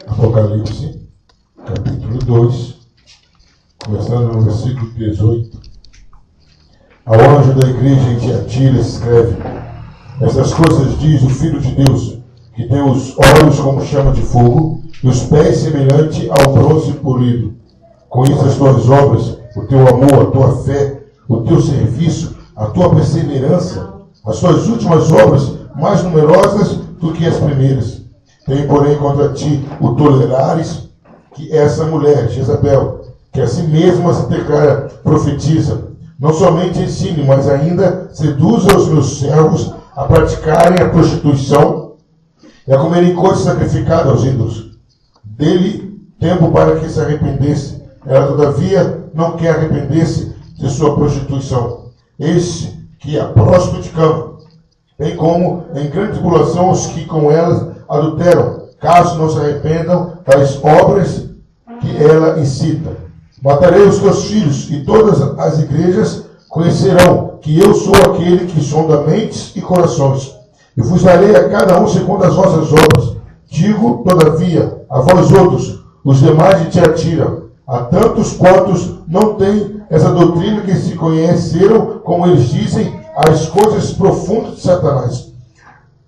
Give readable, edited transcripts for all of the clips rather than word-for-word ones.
Apocalipse, capítulo 2, começando no versículo 18. Ao anjo da igreja em Tiatira escreve: essas coisas diz o Filho de Deus, que tem os olhos como chama de fogo e os pés semelhante ao bronze polido. Conheça as tuas obras, o teu amor, a tua fé, o teu serviço, a tua perseverança, as tuas últimas obras mais numerosas do que as primeiras. Tem, porém, contra ti o tolerares que essa mulher, Jezabel, que a si mesma se declara profetiza, não somente ensine, mas ainda seduza os meus servos a praticarem a prostituição e a comerem coisas sacrificadas aos ídolos. Dele tempo para que se arrependesse. Ela, todavia, não quer arrepender-se de sua prostituição. Eis que a próspera de cama, bem como em grande tribulação os que com ela adulteram, caso não se arrependam das obras que ela incita. Matarei os teus filhos, e todas as igrejas conhecerão que eu sou aquele que sonda mentes e corações, e vos darei a cada um segundo as vossas obras. Digo, todavia, a vós outros, os demais de Tiatira, a tantos quantos não têm essa doutrina, que se conheceram, como eles dizem, as coisas profundas de Satanás.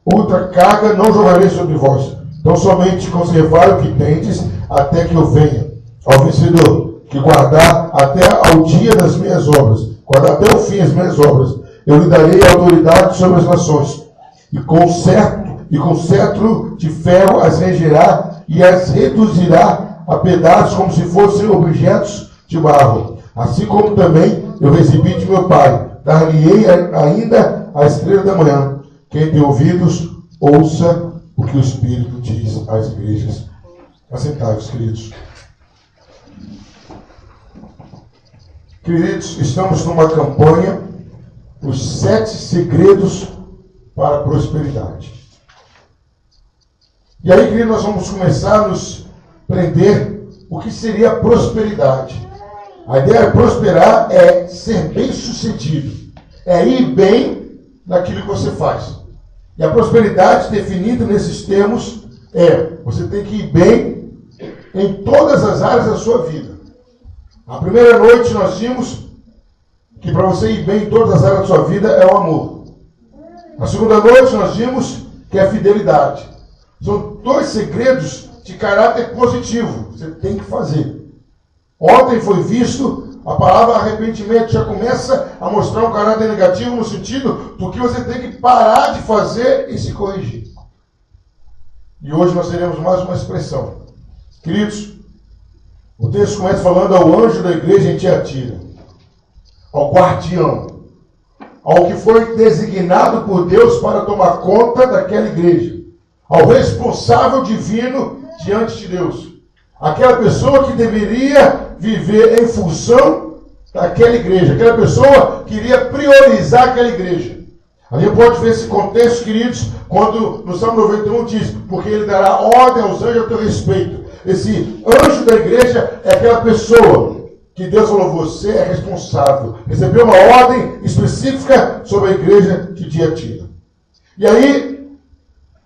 Outra carga não jogarei sobre vós, então somente conservai o que tendes, até que eu venha. Ao vencedor, que guardar até ao dia das minhas obras, guardar até o fim as minhas obras, eu lhe darei autoridade sobre as nações, e com cetro de ferro as regerá e as reduzirá a pedaços como se fossem objetos de barro. Assim como também eu recebi de meu Pai, dar-lhe-ei ainda a estrela da manhã. Quem tem ouvidos, ouça o que o Espírito diz às igrejas. Assentados, queridos. Queridos, estamos numa campanha, os 7 segredos para a prosperidade. E aí, queridos, nós vamos começar a nos prender o que seria a prosperidade. A ideia de prosperar é ser bem-sucedido, é ir bem naquilo que você faz. E a prosperidade, definida nesses termos, é: você tem que ir bem em todas as áreas da sua vida. A primeira noite nós vimos que para você ir bem em todas as áreas da sua vida é o amor. A segunda noite nós vimos que é a fidelidade. São 2 segredos de caráter positivo. Você tem que fazer. Ontem foi visto a palavra arrependimento. Já começa a mostrar um caráter negativo no sentido do que você tem que parar de fazer e se corrigir. E hoje nós teremos mais uma expressão. Queridos, o texto começa falando ao anjo da igreja em Tiatira, ao guardião, ao que foi designado por Deus para tomar conta daquela igreja, ao responsável divino diante de Deus, aquela pessoa que deveria viver em função daquela igreja, aquela pessoa que iria priorizar aquela igreja. A gente pode ver esse contexto, queridos, quando no Salmo 91 diz: porque ele dará ordem aos anjos a teu respeito. Esse anjo da igreja é aquela pessoa que Deus falou: você é responsável. Recebeu uma ordem específica sobre a igreja de Tiatira. E aí,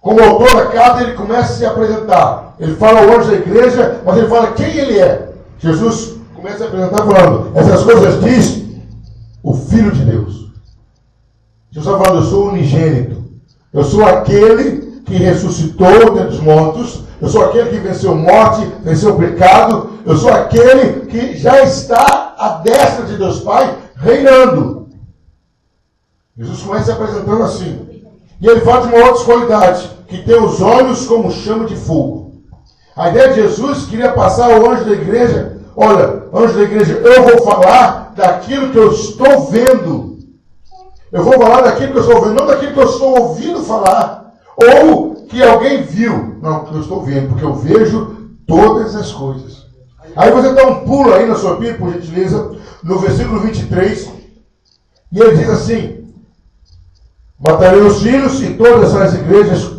como autor da carta, ele começa a se apresentar. Ele fala ao anjo da igreja, mas ele fala quem ele é. Jesus começa a apresentar falando: essas coisas diz o Filho de Deus. Jesus está falando: eu sou unigênito. Eu sou aquele que ressuscitou dentre os mortos. Eu sou aquele que venceu a morte, venceu o pecado. Eu sou aquele que já está à destra de Deus Pai, reinando. Jesus começa se apresentando assim. E ele fala de uma outra qualidade, que tem os olhos como chama de fogo. A ideia de Jesus queria passar ao anjo da igreja: olha, anjo da igreja, eu vou falar daquilo que eu estou vendo. Eu vou falar daquilo que eu estou vendo, não daquilo que eu estou ouvindo falar. Ou que alguém viu. Não, que eu estou vendo, porque eu vejo todas as coisas. Aí você dá um pulo aí na sua Bíblia, por gentileza, no versículo 23. E ele diz assim: matarei os filhos, e todas as igrejas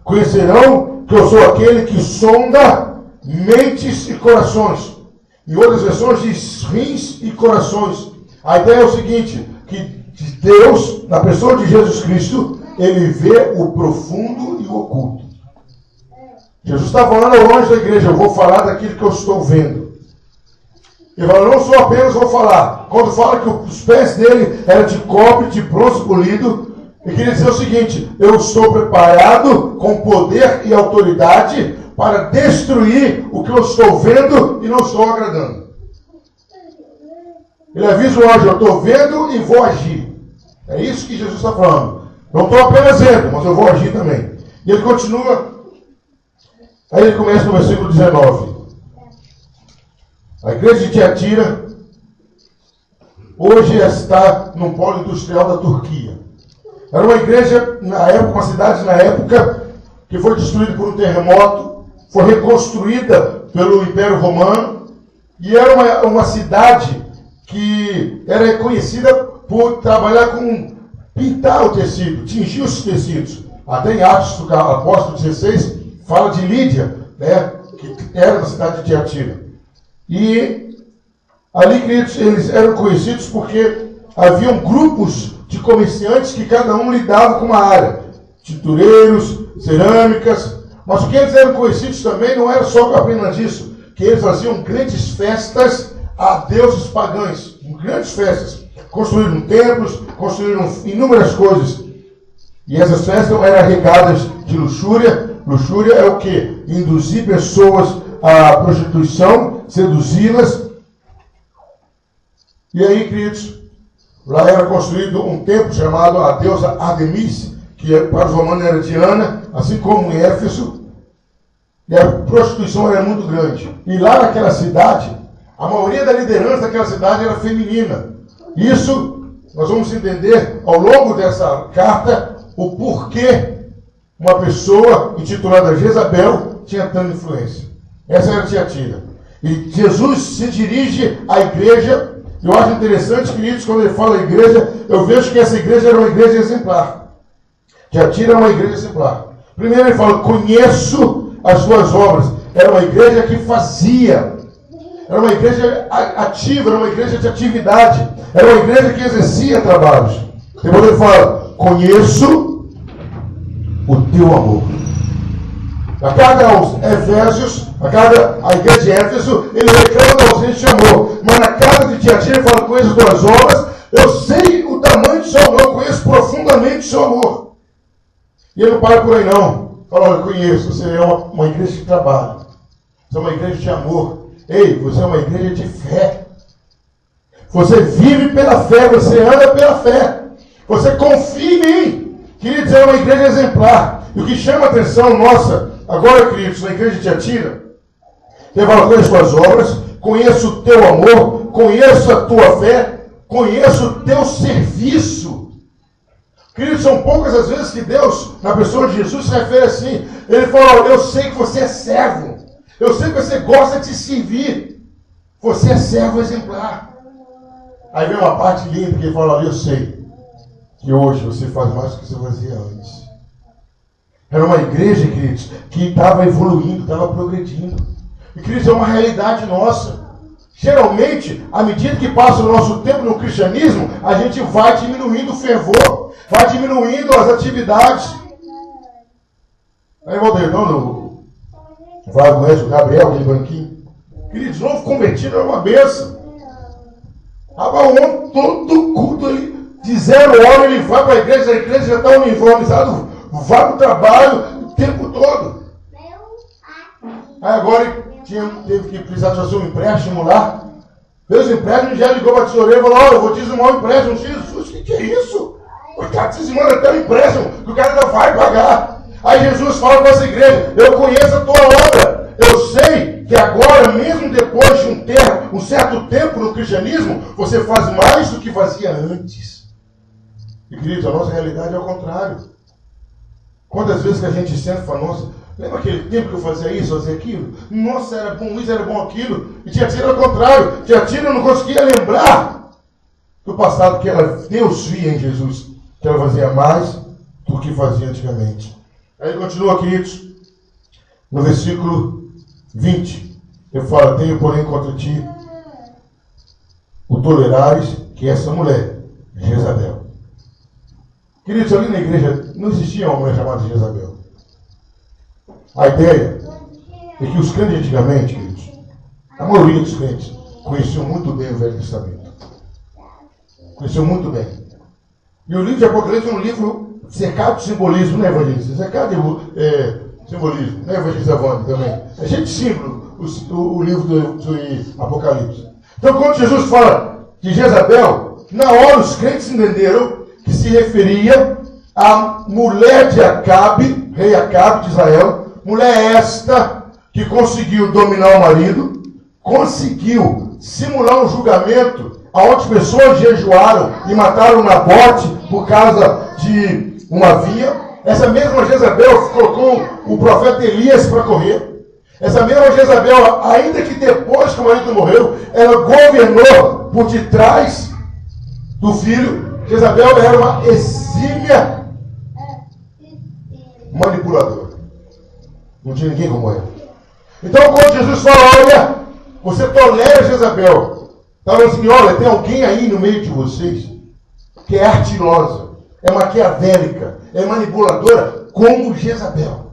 conhecerão que eu sou aquele que sonda mentes e corações. Em outras versões diz rins e corações. A ideia é o seguinte: que Deus, na pessoa de Jesus Cristo, ele vê o profundo e o oculto. Jesus está falando ao longe da igreja, eu vou falar daquilo que eu estou vendo. Ele fala, não sou apenas vou falar. Quando fala que os pés dele eram de cobre, de bronze polido, ele queria dizer o seguinte, eu estou preparado com poder e autoridade para destruir o que eu estou vendo e não estou agradando. Ele avisa o anjo, eu estou vendo e vou agir. É isso que Jesus está falando. Não estou apenas vendo, mas eu vou agir também. E ele continua, aí ele começa no versículo 19. A igreja de Tiatira hoje está num polo industrial da Turquia. Era uma igreja, na época, uma cidade na época, que foi destruída por um terremoto, foi reconstruída pelo Império Romano, e era uma cidade que era conhecida por trabalhar com pintar o tecido, tingir os tecidos. Até em Atos do Apóstolo 16, fala de Lídia, né, que era da cidade de Tiatira. E ali, queridos, eles eram conhecidos porque haviam grupos de comerciantes que cada um lidava com uma área. Tintureiros, cerâmicas. Mas o que eles eram conhecidos também não era só apenas isso, que eles faziam grandes festas a deuses pagãos. Grandes festas. Construíram templos, construíram inúmeras coisas. E essas festas eram regadas de luxúria. Luxúria é o quê? Induzir pessoas à prostituição, seduzi-las. E aí, queridos, lá era construído um templo chamado a deusa Artemis, que para os romanos era Diana, assim como em Éfeso. E a prostituição era muito grande. E lá naquela cidade, a maioria da liderança daquela cidade era feminina. Isso nós vamos entender ao longo dessa carta o porquê uma pessoa intitulada Jezabel tinha tanta influência. Essa era Tiatira. E Jesus se dirige à igreja. Eu acho interessante, queridos, quando ele fala igreja, eu vejo que essa igreja era uma igreja exemplar. Tiatira era uma igreja exemplar. Primeiro ele fala, conheço as suas obras. Era uma igreja que fazia. Era uma igreja ativa, era uma igreja de atividade. Era uma igreja que exercia trabalhos. Depois ele fala, conheço o teu amor. A carta aos Efésios, a igreja de Éfeso, ele reclama da ausência de amor. Mas na carta de Tiatira ele fala, conheço as tuas obras, eu sei o tamanho do seu amor, eu conheço profundamente o seu amor. E ele não para por aí não. Fala, olha, conheço, você é uma igreja de trabalho. Você é uma igreja de amor. Ei, você é uma igreja de fé. Você vive pela fé, você anda pela fé. Você confia em mim. Queria dizer, é uma igreja exemplar. E o que chama a atenção nossa, agora, queridos, na igreja de Tiatira, ele fala, conheço as tuas obras, conheço o teu amor, conheço a tua fé, conheço o teu serviço. Queridos, são poucas as vezes que Deus, na pessoa de Jesus, se refere assim. Ele fala, eu sei que você é servo. Eu sei que você gosta de servir. Você é servo exemplar. Aí vem uma parte linda que ele fala, eu sei que hoje você faz mais do que você fazia antes. Era uma igreja, queridos, que estava evoluindo, estava progredindo. E, queridos, é uma realidade nossa. Geralmente, à medida que passa o nosso tempo no cristianismo, a gente vai diminuindo o fervor, vai diminuindo as atividades. Aí, Valdeirão, vai conhece o Gabriel, aquele banquinho. Queridos, novo convertido é uma bênção. Agora, o homem, todo culto, de 0 hora, ele vai para a igreja já está uniformizado, vai para o trabalho o tempo todo. Aí agora teve que precisar fazer um empréstimo lá. Fez o empréstimo, já ligou para a tesoureira e falou, olha, eu vou dizimar o empréstimo. Jesus, o que é isso? O cara dizimando até o empréstimo, que o cara ainda vai pagar. Aí Jesus fala para essa igreja, eu conheço a tua obra. Eu sei que agora, mesmo depois de um certo tempo no cristianismo, você faz mais do que fazia antes. E, queridos, a nossa realidade é ao contrário. Quantas vezes que a gente senta e fala, nossa, lembra aquele tempo que eu fazia isso, fazia aquilo? Nossa, era bom isso, era bom aquilo. E Tiatira ao contrário. Tiatira não conseguia lembrar do passado que Deus via em Jesus. Que ela fazia mais do que fazia antigamente. Aí ele continua, queridos, no versículo 20. Ele fala, tenho porém contra ti o tolerares que essa mulher, Jezabel. Queridos, ali na igreja não existia uma mulher chamada Jezabel. A ideia é que os crentes antigamente, queridos, a maioria dos crentes conheciam muito bem o Velho Testamento. Conheciam muito bem. E o livro de Apocalipse é um livro cercado de simbolismo, né, evangelista? Cercado de simbolismo, né, evangelista Wanda também? É cheio de símbolo o livro do Apocalipse. Então, quando Jesus fala de Jezabel, na hora os crentes entenderam que se referia à mulher de Acabe, rei Acabe de Israel, mulher esta que conseguiu dominar o marido, conseguiu simular um julgamento onde pessoas jejuaram e mataram Nabote por causa de uma vinha. Essa mesma Jezabel colocou o profeta Elias para correr. Essa mesma Jezabel, ainda que depois que o marido morreu, ela governou por detrás do filho. Jezabel era uma exímia manipuladora. Não tinha ninguém como ela. Então, quando Jesus fala, olha, você tolera Jezabel, está falando assim, olha, tem alguém aí no meio de vocês que é ardilosa, é maquiavélica, é manipuladora, como Jezabel.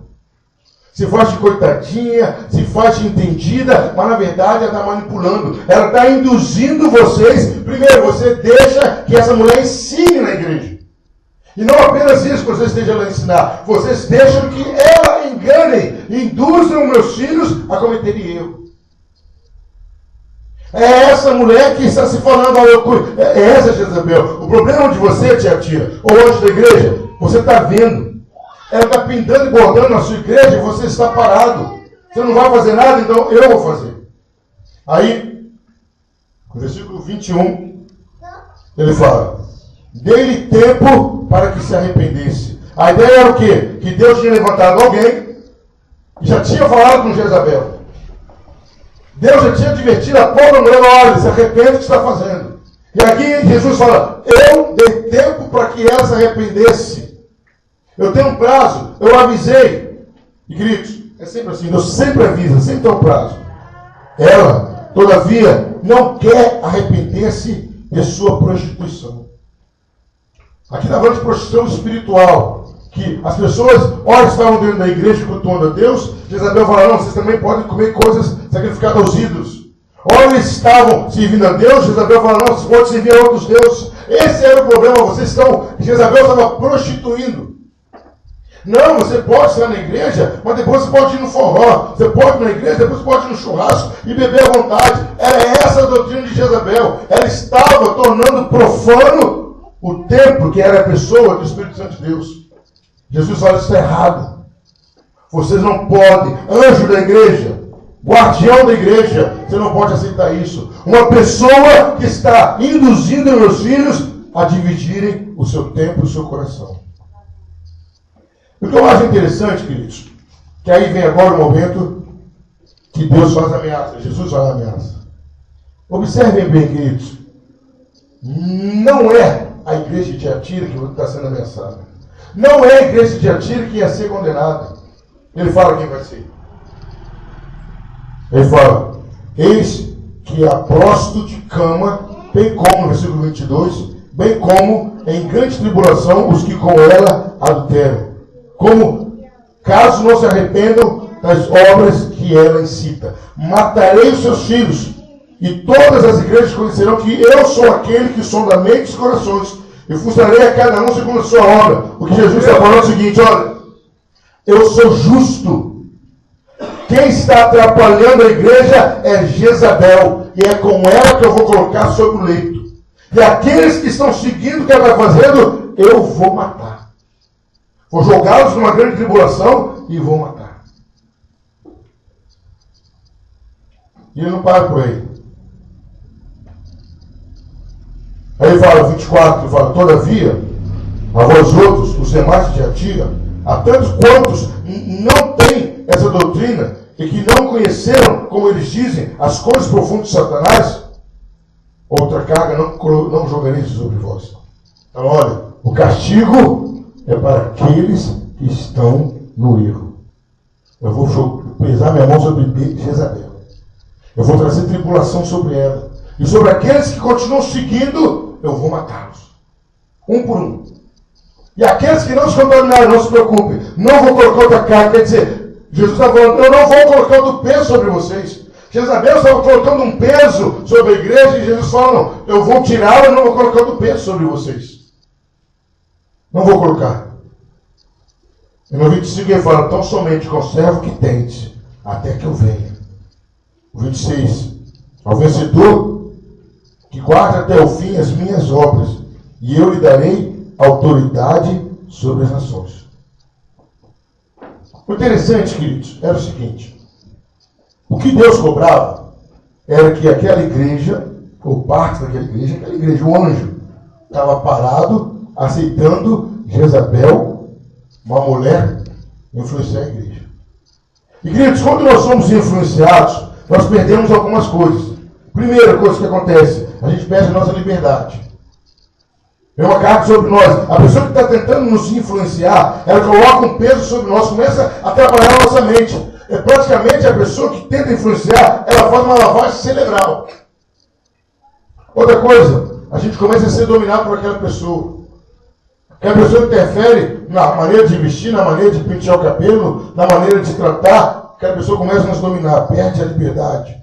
Se faz de coitadinha, se faz de entendida, mas na verdade ela está manipulando. Ela está induzindo vocês. Primeiro, você deixa que essa mulher ensine na igreja. E não apenas isso que vocês estejam a ensinar. Vocês deixam que ela engane, induzam meus filhos a cometerem erro. É essa mulher que está se falando, é essa Jezabel. O problema de você, Tiatira, ou antes da igreja, você está vendo. Ela está pintando e bordando na sua igreja e você está parado. Você não vai fazer nada, então eu vou fazer. Aí, no versículo 21, ele fala, dê-lhe tempo para que se arrependesse. A ideia era o quê? Que Deus tinha levantado alguém e já tinha falado com Jezabel. Deus já tinha advertido a pobre mulher, olha, se arrepende do que está fazendo. E aqui Jesus fala, eu dei tempo para que ela se arrependesse. Eu tenho um prazo, eu avisei. E queridos, é sempre assim, Deus sempre avisa, sempre tem um prazo. Ela, todavia, não quer arrepender-se de sua prostituição. Aqui está falando de prostituição espiritual. Que as pessoas, ora estavam dentro da igreja cultuando a Deus, Jezabel fala, não, vocês também podem comer coisas sacrificadas aos ídolos. Ora eles estavam servindo a Deus, Jezabel fala, não, vocês podem servir a outros deuses. Esse era o problema, Jezabel estava prostituindo. Não, você pode estar na igreja, mas depois você pode ir no forró. Você pode ir na igreja, depois você pode ir no churrasco e beber à vontade. Era essa a doutrina de Jezabel. Ela estava tornando profano o templo, que era a pessoa do Espírito Santo de Deus. Jesus fala, isso está errado. Vocês não podem. Anjo da igreja, guardião da igreja, você não pode aceitar isso. Uma pessoa que está induzindo meus filhos a dividirem o seu tempo e o seu coração. O que eu acho interessante, queridos, que aí vem agora o momento que Deus faz ameaça, Jesus faz ameaça. Observem bem, queridos, não é a igreja de Tiatira que está sendo ameaçada. Não é a igreja de Tiatira que ia ser condenada. Ele fala quem vai ser. Ele fala, eis que a prostituta de cama, bem como, no versículo 22, bem como em grande tribulação os que com ela adulteram. Como, caso não se arrependam das obras que ela incita. Matarei os seus filhos, e todas as igrejas conhecerão que eu sou aquele que sonda mentes e corações, e frustrarei a cada um segundo a sua obra. O que Jesus está falando é o seguinte, olha, eu sou justo. Quem está atrapalhando a igreja é Jezabel, e é com ela que eu vou colocar sobre o leito. E aqueles que estão seguindo o que ela está fazendo, eu vou matar. Vou jogá-los numa grande tribulação e vou matar. E ele não para por aí. Aí ele fala, 24, ele fala, todavia, a vós outros, os demais de Tiatira, a tantos quantos não têm essa doutrina e que não conheceram, como eles dizem, as coisas profundas de Satanás, outra carga não jogarei sobre vós. Então, olha, o castigo é para aqueles que estão no erro. Eu vou pesar minha mão sobre Jezabel. Eu vou trazer tribulação sobre ela. E sobre aqueles que continuam seguindo, eu vou matá-los. Um por um. E aqueles que não se contaminaram, não se preocupem. Não vou colocar outra carga. Quer dizer, Jesus estava falando, eu não vou colocando peso sobre vocês. Jezabel estava colocando um peso sobre a igreja e Jesus falou, não, eu vou tirá-la e não vou colocando peso sobre vocês. Não vou colocar. E no 25 ele fala, tão somente conserva o que tens, até que eu venha. O 26, ao vencedor que guarda até o fim as minhas obras, e eu lhe darei autoridade sobre as nações. O interessante, queridos, era o seguinte, o que Deus cobrava era que aquela igreja, ou parte daquela igreja, o anjo, estava parado, aceitando Jezabel, uma mulher, influenciar a igreja. E, queridos, quando nós somos influenciados, nós perdemos algumas coisas. Primeira coisa que acontece, a gente perde a nossa liberdade. É uma carga sobre nós. A pessoa que está tentando nos influenciar, ela coloca um peso sobre nós, começa a trabalhar a nossa mente. É praticamente a pessoa que tenta influenciar, ela faz uma lavagem cerebral. Outra coisa, a gente começa a ser dominado por aquela pessoa. Aquela pessoa interfere na maneira de vestir, na maneira de pentear o cabelo, na maneira de tratar. Aquela pessoa começa a nos dominar, perde a liberdade.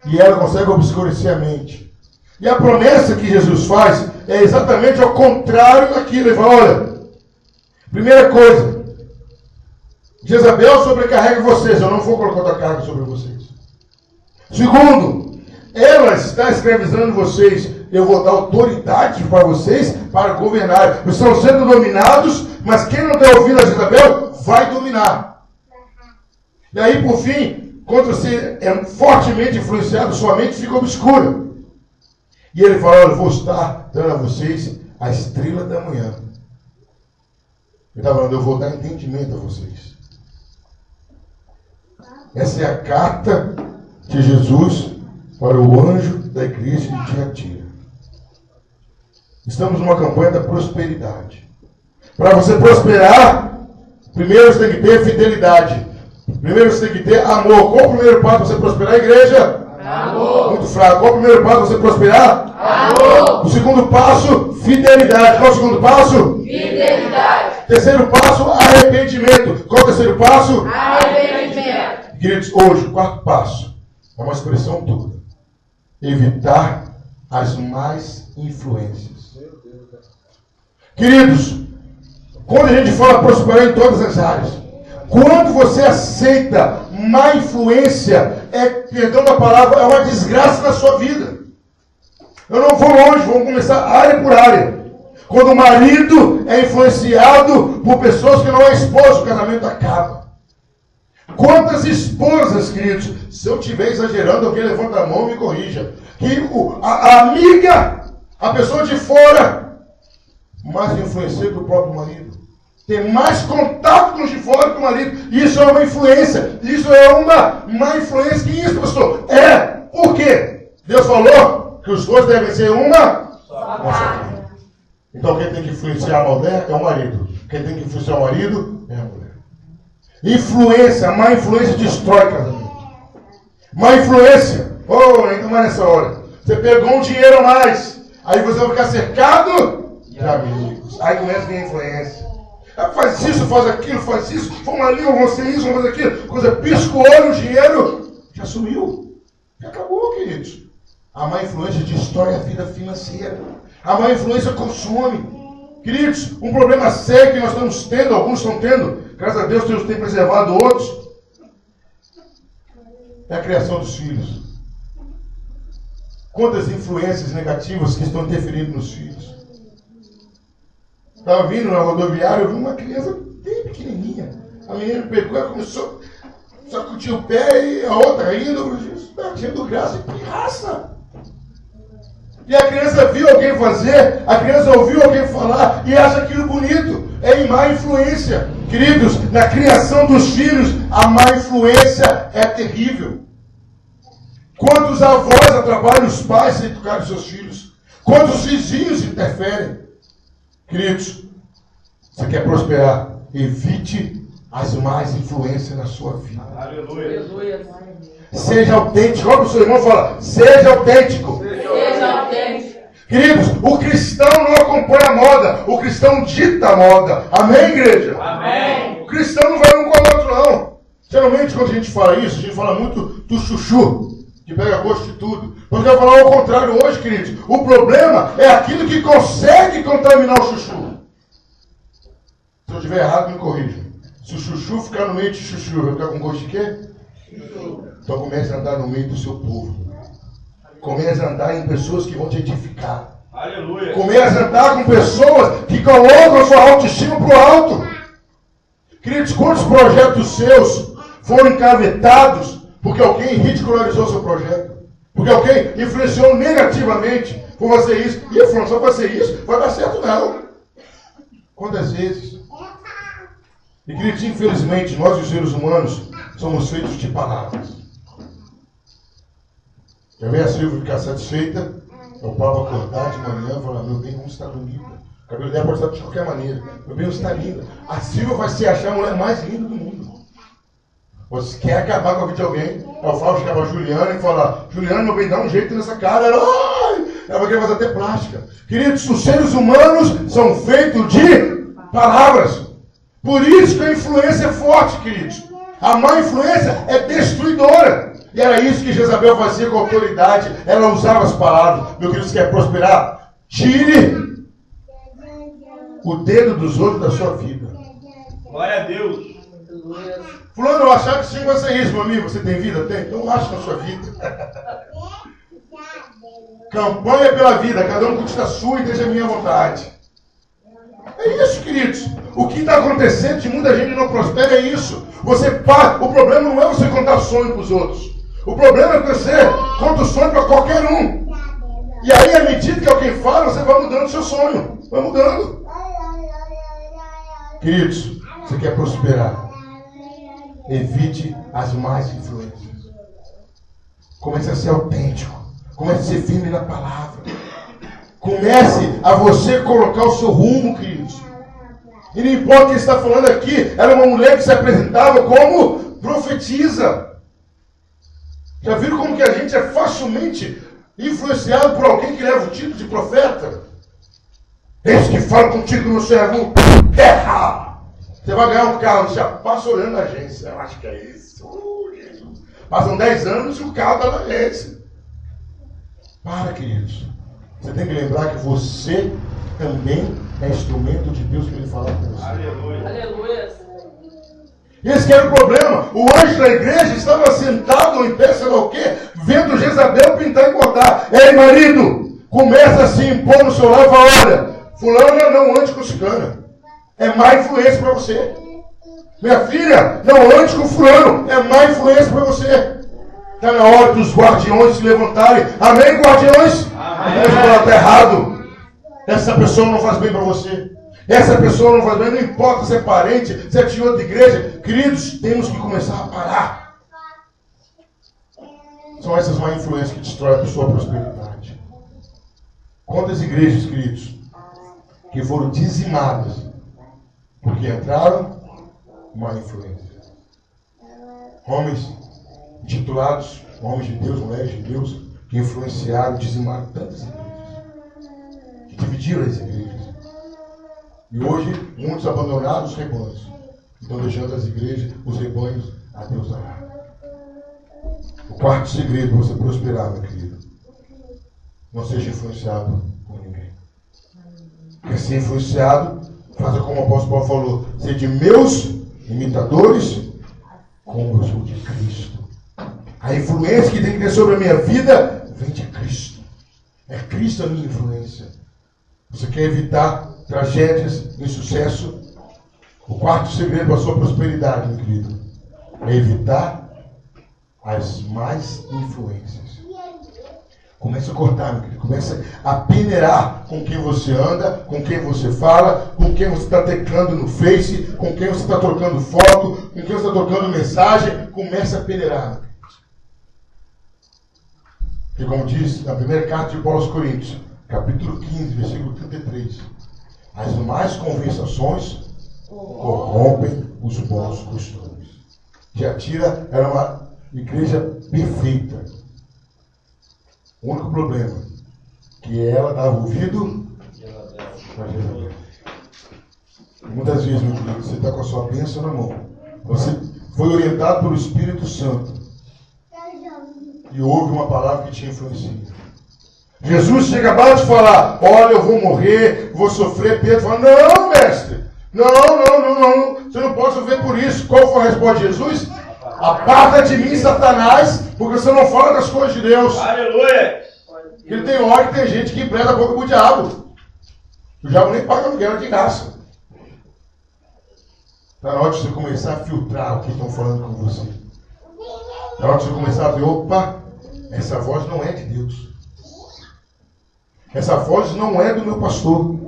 E ela consegue obscurecer a mente. E a promessa que Jesus faz é exatamente ao contrário daquilo. Ele fala, olha, primeira coisa, Jezabel sobrecarrega vocês, eu não vou colocar outra carga sobre vocês. Segundo, ela está escravizando vocês, eu vou dar autoridade para vocês para governar. Vocês estão sendo dominados, mas quem não está ouvindo a Jezabel vai dominar. E aí, por fim, quando você é fortemente influenciado, sua mente fica obscura. E ele fala, olha, eu vou estar dando a vocês a estrela da manhã. Ele está falando, eu vou dar entendimento a vocês. Essa é a carta de Jesus para o anjo da igreja de Tiatira. Estamos numa campanha da prosperidade. Para você prosperar, primeiro você tem que ter fidelidade. Primeiro você tem que ter amor. Qual o primeiro passo para você prosperar a igreja? Amor. Muito fraco. Qual o primeiro passo para você prosperar? Amor. O segundo passo, fidelidade. Qual o segundo passo? Fidelidade. Terceiro passo, arrependimento. Qual o terceiro passo? Arrependimento. Queridos, hoje, o quarto passo é uma expressão toda. Evitar as más influências. Queridos, quando a gente fala prosperar em todas as áreas, quando você aceita má influência, perdão da palavra, é uma desgraça na sua vida. Eu não vou longe, vamos começar área por área. Quando o marido é influenciado por pessoas que não é esposo, o casamento acaba. Quantas esposas, queridos, se eu estiver exagerando, alguém levanta a mão e me corrija, que a amiga, a pessoa de fora, mais influencia que o próprio marido. Tem mais contato com os de fora que o marido. Isso é uma influência. Isso é uma má influência. Que isso, pastor? Por quê? Deus falou que os dois devem ser uma só. Então quem tem que influenciar a mulher é o marido. Quem tem que influenciar o marido é a mulher. Influência, má influência destrói casamento. Má influência. Ainda mais nessa hora. Você pegou um dinheiro a mais. Aí você vai ficar cercado de amigos. Aí começa a ter influência. Faz isso, faz aquilo, faz isso. Vamos ali, vamos fazer isso, vamos fazer aquilo. Quando pisca o olho, o dinheiro já sumiu. Já acabou, queridos. A má influência destrói a vida financeira. A má influência consome. Queridos, um problema sério que nós estamos tendo, alguns estão tendo, graças a Deus Deus tem preservado outros, é a criação dos filhos. Quantas influências negativas que estão interferindo nos filhos. Estava vindo na rodoviária, eu vi uma criança bem pequenininha. A menina pegou e começou a sacudir o pé e a outra rindo. Tendo graça e pirraça. E a criança viu alguém fazer, a criança ouviu alguém falar e acha aquilo bonito. É em má influência. Queridos, na criação dos filhos, a má influência é terrível. Quantos avós atrapalham os pais sem educar os seus filhos? Quantos vizinhos interferem? Queridos, você quer prosperar? Evite as más influências na sua vida. Aleluia. Seja autêntico. Olha para o seu irmão e fala, seja autêntico. Seja autêntico. Queridos, o cristão não acompanha a moda. O cristão dita a moda. Amém, igreja? Amém. O cristão não vai um com o outro, não. Geralmente, quando a gente fala isso, a gente fala muito do chuchu, que pega gosto de tudo. Mas eu quero falar ao contrário hoje, queridos. O problema é aquilo que consegue contaminar o chuchu. Se eu estiver errado, me corrija. Se o chuchu ficar no meio de chuchu, vai ficar com gosto de quê? Então comece a andar no meio do seu povo. Comece a andar em pessoas que vão te edificar. Aleluia. Comece a andar com pessoas que colocam a sua autoestima para o alto. Queridos, quantos projetos seus foram encavetados porque alguém ridicularizou seu projeto? Porque alguém influenciou negativamente por fazer isso. E falando, só fazer isso, vai dar certo não. Quantas vezes? E queridos, infelizmente, nós os seres humanos somos feitos de palavras. Quer ver a Silvia ficar satisfeita? É o Pablo acordar de manhã e falar, meu bem, como está bonita. O cabelo dela pode estar de qualquer maneira. Meu bem, você está linda. A Silvia vai se achar a mulher mais linda do mundo. Você quer acabar com a vida de alguém? Eu falo, chegava a Juliana e fala, Juliana, meu bem, dá um jeito nessa cara. Ela vai querer fazer até plástica. Queridos, os seres humanos são feitos de palavras. Por isso que a influência é forte, queridos. A má influência é destruidora. E era isso que Jezabel fazia com autoridade. Ela usava as palavras. Meu querido, você quer prosperar? Tire o dedo dos outros da sua vida. Glória a Deus. Fulano, eu achava que sim vai ser isso, meu amigo. Você tem vida? Tem? Então acha na sua vida. Campanha pela vida. Cada um conquista a sua e deixa a minha vontade. É isso, queridos. O que está acontecendo de muita gente não prospera é isso. O problema não é você contar sonho para os outros. O problema é que você conta o sonho para qualquer um. E aí, à medida que alguém fala, você vai mudando o seu sonho. Vai mudando. Queridos, você quer prosperar? Evite as más influências. Comece a ser autêntico. Comece a ser firme na palavra. Comece a você colocar o seu rumo, queridos. E não importa quem está falando aqui, ela é uma mulher que se apresentava como profetisa. Já viram como que a gente é facilmente influenciado por alguém que leva o título de profeta? Esse que fala contigo no servo, terra! Você vai ganhar um carro, você já passa olhando na agência. Eu acho que é isso. Jesus. Passam 10 anos e o carro está na agência. Para, queridos. Você tem que lembrar que você também é instrumento de Deus que Ele fala com você. Aleluia. Aleluia. Esse que era o problema. O anjo da igreja estava sentado ou em pé, sei lá o quê, vendo Jezabel pintar e cortar. Ei, marido, começa a se impor no seu lado e fala, olha, fulana, não ande com cicana. É má influência para você. Minha filha, não ande com fulano. É má influência para você. Está na hora dos guardiões se levantarem. Amém, guardiões? Amém. Está errado. Essa pessoa não faz bem para você. Essa pessoa não faz bem. Não importa se é parente, se é de outra igreja. Queridos, temos que começar a parar. São essas má influências que destroem a sua prosperidade. Quantas igrejas, queridos, que foram dizimadas porque entraram má influência. Homens intitulados, homens de Deus, mulheres de Deus, que influenciaram, dizimaram tantas igrejas, que dividiram as igrejas. E hoje, muitos abandonaram os rebanhos, estão deixando as igrejas, os rebanhos, a Deus dará. O quarto segredo para você prosperar, meu querido, não seja influenciado por ninguém. Quer ser influenciado? Faça como o apóstolo Paulo falou, ser de meus imitadores, como eu sou de Cristo. A influência que tem que ter sobre a minha vida vem de Cristo. É Cristo a minha influência. Você quer evitar tragédias, insucesso? O quarto segredo para a sua prosperidade, meu querido, é evitar as más influências. Comece a cortar, meu querido. Comece a peneirar com quem você anda, com quem você fala, com quem você está teclando no Face, com quem você está trocando foto, com quem você está trocando mensagem. Comece a peneirar, meu querido. Porque como diz na primeira carta de Paulo aos Coríntios, capítulo 15, versículo 33, as más conversações corrompem os bons costumes. Tiatira era uma igreja perfeita. O único problema que ela dava ouvido a Jezabel. Muitas vezes, meu querido, você está com a sua bênção na mão. Você foi orientado pelo Espírito Santo e houve uma palavra que te influencia. Jesus chega abaixo e fala: olha, eu vou morrer, vou sofrer. Pedro fala: não, mestre, não, você não pode sofrer por isso. Qual foi a resposta de Jesus? Aparta de mim, Satanás, porque você não fala das coisas de Deus. Aleluia! Ele tem hora que tem gente que empresta a boca pro diabo. O diabo nem paga aluguel de graça. Está na hora de você começar a filtrar o que estão falando com você. Está na hora de você começar a ver: opa, essa voz não é de Deus. Essa voz não é do meu pastor.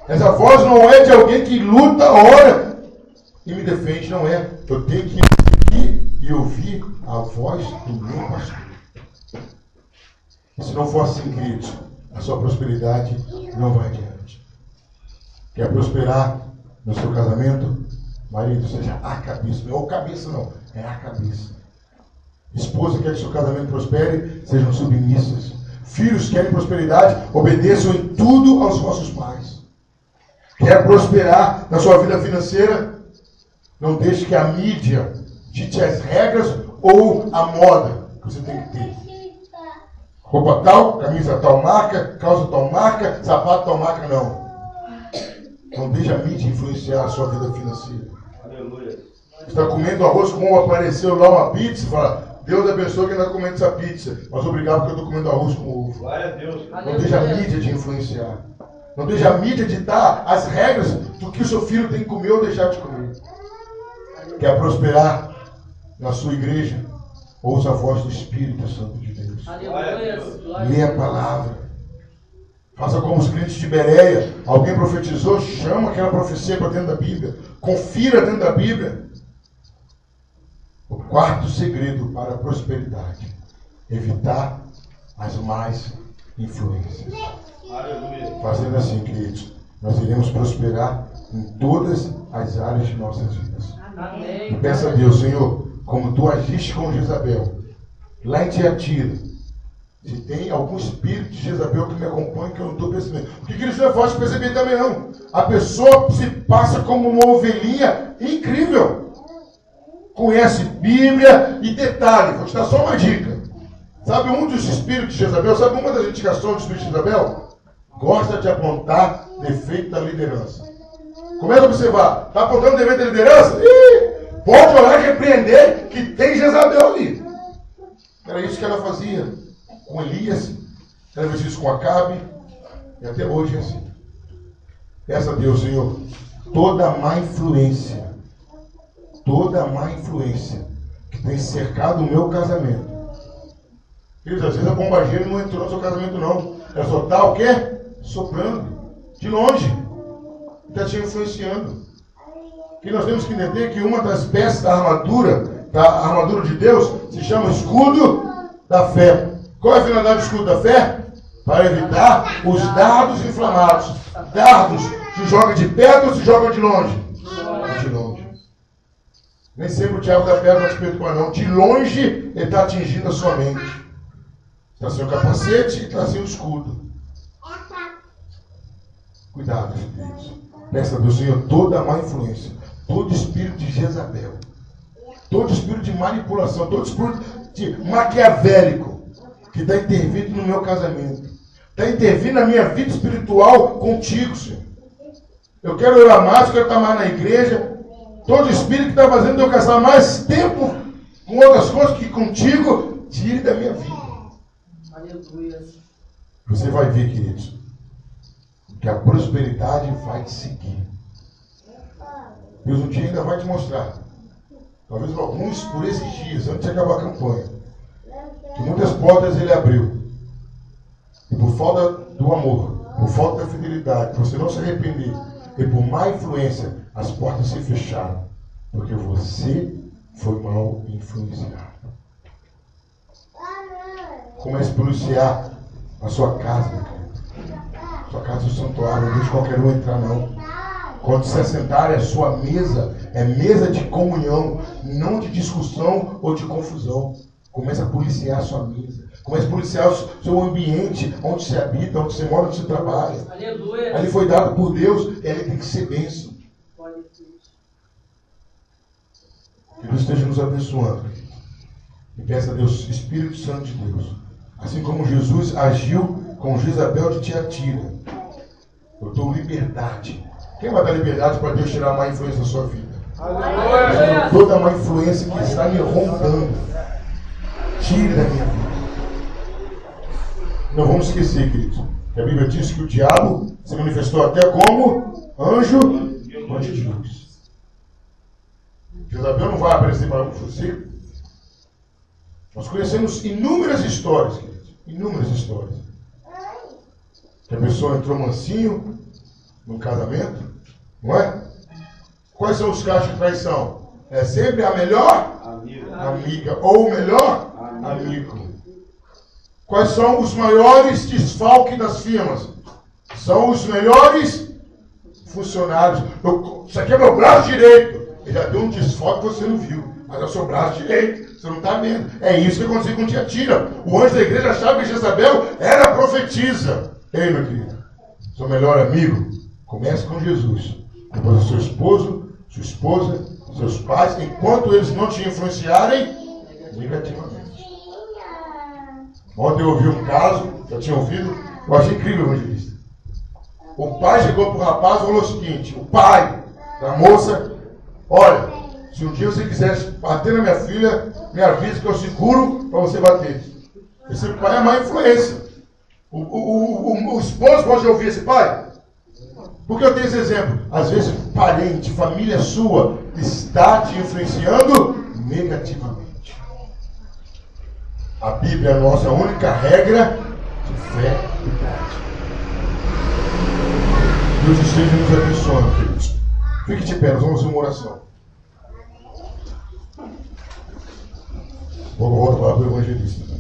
Essa voz não é de alguém que luta, ora e me defende. Não é. Eu tenho que ir e ouvir a voz do meu pastor. E se não for assim, queridos, a sua prosperidade não vai adiante. Quer prosperar no seu casamento? Marido, seja a cabeça. Não é o cabeça, não. É a cabeça. Esposa, quer que seu casamento prospere? Sejam submissas. Filhos, querem prosperidade? Obedeçam em tudo aos vossos pais. Quer prosperar na sua vida financeira? Não deixe que a mídia dite as regras ou a moda que você tem que ter. Roupa tal, camisa tal marca, calça tal marca, sapato tal marca, não. Não deixe a mídia influenciar a sua vida financeira. Aleluia. Você está comendo arroz com ovo, apareceu lá uma pizza, fala: Deus abençoe quem está comendo essa pizza, mas obrigado porque eu estou comendo arroz com ovo. Glória a Deus. Não deixe a mídia te influenciar. Não deixe a mídia ditar as regras do que o seu filho tem que comer ou deixar de comer. Quer prosperar na sua igreja? Ouça a voz do Espírito Santo de Deus. Lê a palavra. Faça como os crentes de Bereia. Alguém profetizou, chama aquela profecia para dentro da Bíblia. Confira dentro da Bíblia. O quarto segredo para a prosperidade: evitar as más influências. Aleluia. Fazendo assim, queridos, nós iremos prosperar em todas as áreas de nossas vidas. Amém. E peça a Deus: Senhor, como tu agiste com Jezabel, lá em Tiatira, se tem algum espírito de Jezabel que me acompanha que eu não estou percebendo. Porque eles não é fácil perceber também, não. A pessoa se passa como uma ovelhinha incrível. Conhece Bíblia e detalhe, vou te dar só uma dica. Sabe um dos espíritos de Jezabel? Sabe uma das indicações do espírito de Jezabel? Gosta de apontar defeito da liderança. Começa a observar. Está apontando defeito da liderança? Ih, pode orar e repreender que tem Jezabel ali. Era isso que ela fazia com Elias. Ela fez isso com Acabe. E até hoje é assim. Peça a Deus, Senhor, toda má influência que tem cercado o meu casamento. Queridos, às vezes a bombageira não entrou no seu casamento, não. Ela só está o quê? Soprando. De longe. Está te influenciando. E nós temos que entender que uma das peças da armadura de Deus, se chama escudo da fé. Qual é a finalidade do escudo da fé? Para evitar os dardos inflamados. Dardos se joga de perto ou se joga de longe? De longe. Nem sempre o diabo dá pedra para te perturbar, não. De longe, ele está atingindo a sua mente. Está sem o capacete e está sem o escudo. Cuidado, Deus. Peça a Deus, Senhor, toda má influência, todo espírito de Jezabel, todo espírito de manipulação, todo espírito de maquiavélico que está intervindo no meu casamento, está intervindo na minha vida espiritual contigo, Senhor. Eu quero orar mais, eu quero estar mais na igreja. Todo espírito que está fazendo eu gastar mais tempo com outras coisas que contigo, tire da minha vida. Aleluia. Você vai ver, queridos, que a prosperidade vai te seguir. Deus um dia ainda vai te mostrar. Talvez alguns por esses dias, antes de acabar a campanha, que muitas portas ele abriu. E por falta do amor, por falta da fidelidade, por você não se arrepender, e por má influência, as portas se fecharam. Porque você foi mal influenciado. Comece a policiar a sua casa, meu querido. Sua casa é o santuário, não deixe qualquer um entrar, não. Quando se assentar, é sua mesa, é mesa de comunhão, não de discussão ou de confusão. Comece a policiar a sua mesa. Comece a policiar o seu ambiente, onde você habita, onde você mora, onde você trabalha. Aleluia. Ele foi dado por Deus, ele tem que ser bênção. Que Deus esteja nos abençoando. E peça a Deus, Espírito Santo de Deus. Assim como Jesus agiu com Jezabel de Tiatira. Eu dou liberdade. Quem vai dar liberdade para Deus tirar a má influência da sua vida? Aleluia. Toda a má influência que está me rondando, tire da minha vida. Não vamos esquecer, queridos, que a Bíblia diz que o diabo se manifestou até como anjo de luz. Jezabel não vai aparecer para você. Nós conhecemos inúmeras histórias, queridos, inúmeras histórias. Que a pessoa entrou mansinho no casamento, não é? Quais são os casos de traição? É sempre a melhor amiga ou o melhor amigo. Quais são os maiores desfalques das firmas? São os melhores funcionários. Isso aqui é meu braço direito. Ele já deu um desfalque que você não viu. Mas é o seu braço direito. Você não está vendo. É isso que aconteceu com Tiatira. O anjo da igreja achava que Jezabel era profetisa. Ei, meu querido. Seu melhor amigo, comece com Jesus. Depois o seu esposo, sua esposa, seus pais, enquanto eles não te influenciarem negativamente. Ontem eu ouvi um caso, já tinha ouvido, eu achei incrível, evangelista. O pai chegou para o rapaz e falou o seguinte: o pai da moça, olha, se um dia você quiser bater na minha filha, me avise que eu seguro para você bater. Esse pai é má influência. O esposo pode ouvir esse pai? Por que eu tenho esse exemplo? Às vezes, parente, família sua está te influenciando negativamente. A Bíblia é a nossa única regra de fé e prática. Deus esteja nos abençoando, queridos. Fique de pé, nós vamos fazer uma oração. Vou voltar para o evangelista.